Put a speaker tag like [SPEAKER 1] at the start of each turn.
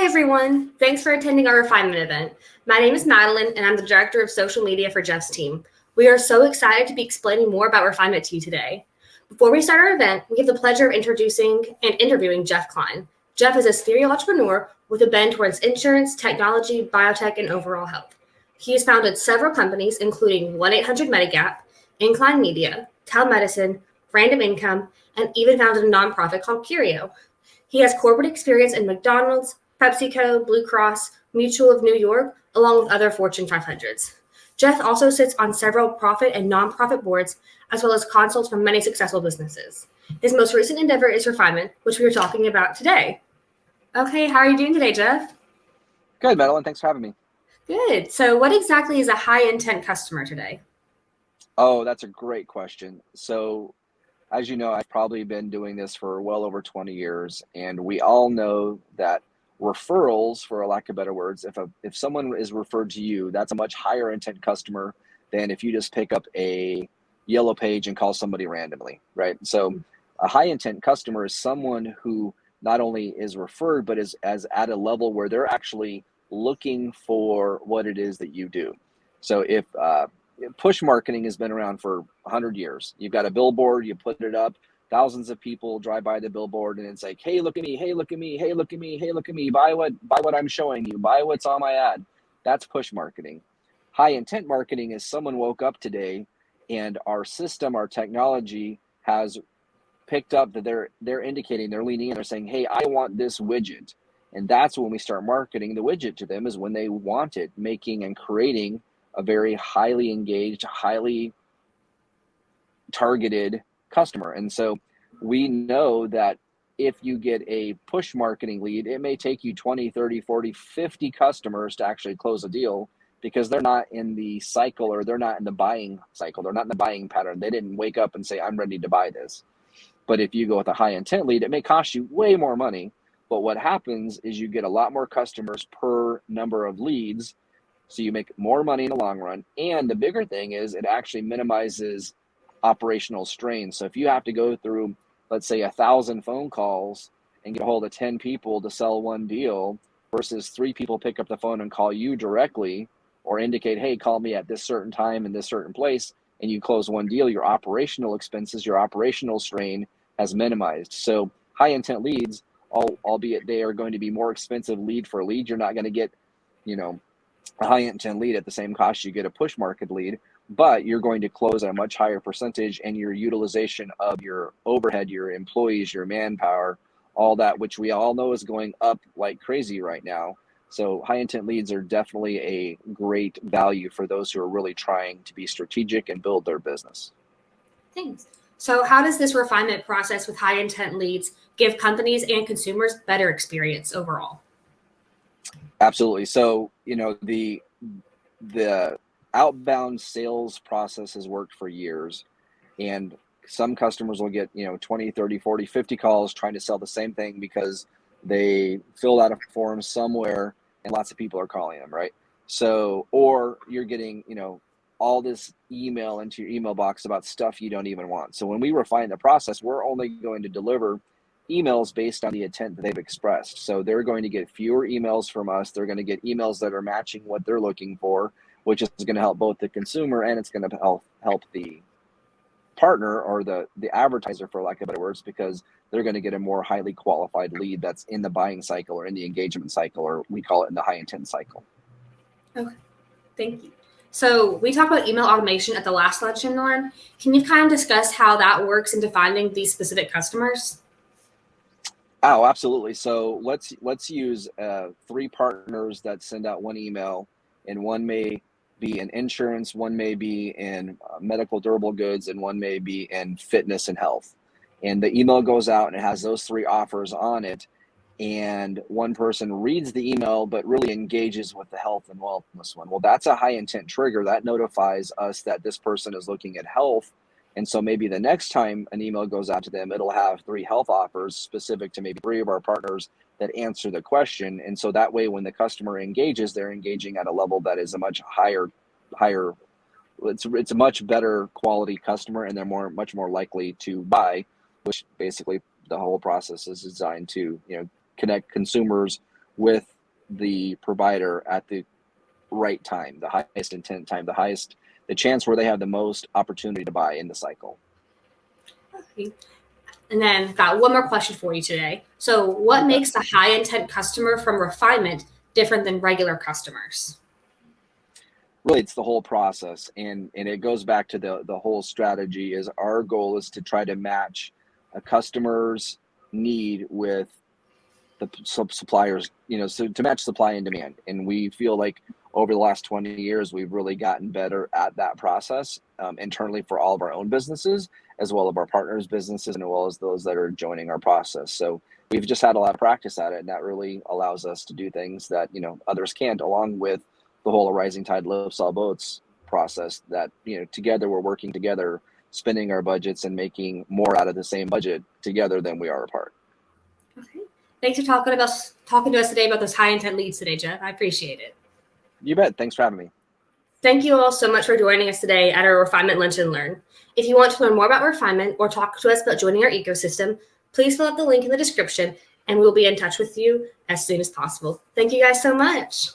[SPEAKER 1] Hi, everyone. Thanks for attending our Refinement event. My name is Madeline, and I'm the Director of Social Media for Jeff's team. We are so excited to be explaining more about Refinement to you today. Before we start our event, we have the pleasure of introducing and interviewing Jeff Klein. Jeff is a serial entrepreneur with a bend towards insurance, technology, biotech, and overall health. He has founded several companies, including 1-800-MEDIGAP, Incline Media, Telemedicine, Random Income, and even founded a nonprofit called Curio. He has corporate experience in McDonald's, PepsiCo, Blue Cross, Mutual of New York, along with other Fortune 500s. Jeff also sits on several profit and nonprofit boards, as well as consults from many successful businesses. His most recent endeavor is Refinement, which we are talking about today. Okay, how are you doing today, Jeff?
[SPEAKER 2] Good, Madeline. Thanks for having me.
[SPEAKER 1] Good. So what exactly is a high-intent customer today?
[SPEAKER 2] Oh, that's a great question. So, as you know, I've probably been doing this for well over 20 years, and we all know that referrals, for a lack of better words, if someone is referred to you, that's a much higher intent customer than if you just pick up a yellow page and call somebody randomly, right? So a high intent customer is someone who not only is referred, but is as at a level where they're actually looking for what it is that you do. So if push marketing has been around for 100 years, you've got a billboard, you put it up, thousands of people drive by the billboard and it's like, hey, look at me, hey, look at me, hey, look at me, hey, look at me, buy what I'm showing you, buy what's on my ad. That's push marketing. High intent marketing is someone woke up today and our system, our technology has picked up that they're indicating, they're leaning in, they're saying, hey, I want this widget. And that's when we start marketing the widget to them, is when they want it, making and creating a very highly engaged, highly targeted customer. And so we know that if you get a push marketing lead, it may take you 20, 30, 40, 50 customers to actually close a deal, because they're not in the cycle, or they're not in the buying cycle. They're not in the buying pattern. They didn't wake up and say, I'm ready to buy this. But if you go with a high intent lead, it may cost you way more money. But what happens is you get a lot more customers per number of leads. So you make more money in the long run. And the bigger thing is it actually minimizes operational strain. So if you have to go through, let's say, 1,000 phone calls and get a hold of 10 people to sell one deal, versus 3 people pick up the phone and call you directly, or indicate, hey, call me at this certain time in this certain place, and you close one deal, your operational expenses, your operational strain has minimized. So high intent leads, albeit they are going to be more expensive lead for lead, you're not going to get, a high intent lead at the same cost you get a push market lead, but you're going to close at a much higher percentage, and your utilization of your overhead, your employees, your manpower, all that, which we all know is going up like crazy right now. So high intent leads are definitely a great value for those who are really trying to be strategic and build their business.
[SPEAKER 1] Thanks. So how does this refinement process with high intent leads give companies and consumers better experience overall?
[SPEAKER 2] Absolutely. So, the outbound sales process has worked for years, and some customers will get, 20, 30, 40, 50 calls trying to sell the same thing because they filled out a form somewhere and lots of people are calling them, right? So, or you're getting, all this email into your email box about stuff you don't even want. So when we refine the process, we're only going to deliver emails based on the intent that they've expressed. So they're going to get fewer emails from us. They're going to get emails that are matching what they're looking for, which is going to help both the consumer, and it's going to help the partner, or the advertiser, for lack of better words, because they're going to get a more highly qualified lead that's in the buying cycle, or in the engagement cycle, or we call it in the high intent cycle.
[SPEAKER 1] Okay, thank you. So we talked about email automation at the last luncheon, Lauren. Can you kind of discuss how that works in defining these specific customers?
[SPEAKER 2] Oh, absolutely. So let's use 3 partners that send out one email, and one may be in insurance, one may be in medical durable goods, and one may be in fitness and health. And the email goes out and it has those 3 offers on it. And one person reads the email but really engages with the health and wellness one. Well, that's a high intent trigger that notifies us that this person is looking at health. And so maybe the next time an email goes out to them, it'll have 3 health offers specific to maybe 3 of our partners that answer the question. And so that way, when the customer engages, they're engaging at a level that is a much higher, it's a much better quality customer, and they're much more likely to buy, which basically the whole process is designed to, connect consumers with the provider at the right time, the highest intent time, the chance where they have the most opportunity to buy in the cycle.
[SPEAKER 1] Okay. And then got one more question for you today. So what makes the high intent customer from Refinement different than regular customers?
[SPEAKER 2] Really, it's the whole process, and it goes back to the whole strategy. Is our goal is to try to match a customer's need with the suppliers, so to match supply and demand. And we feel like over the last 20 years, we've really gotten better at that process, internally for all of our own businesses, as well as our partners' businesses, and as well as those that are joining our process. So we've just had a lot of practice at it, and that really allows us to do things that, others can't, along with the whole rising tide lifts all boats process that, together we're working together, spending our budgets and making more out of the same budget together than we are apart.
[SPEAKER 1] Okay. Thanks for talking to us today about those high intent leads today, Jeff. I appreciate it.
[SPEAKER 2] You bet. Thanks for having me.
[SPEAKER 1] Thank you all so much for joining us today at our Refinement Lunch and Learn. If you want to learn more about Refinement or talk to us about joining our ecosystem, please fill out the link in the description and we'll be in touch with you as soon as possible. Thank you guys so much.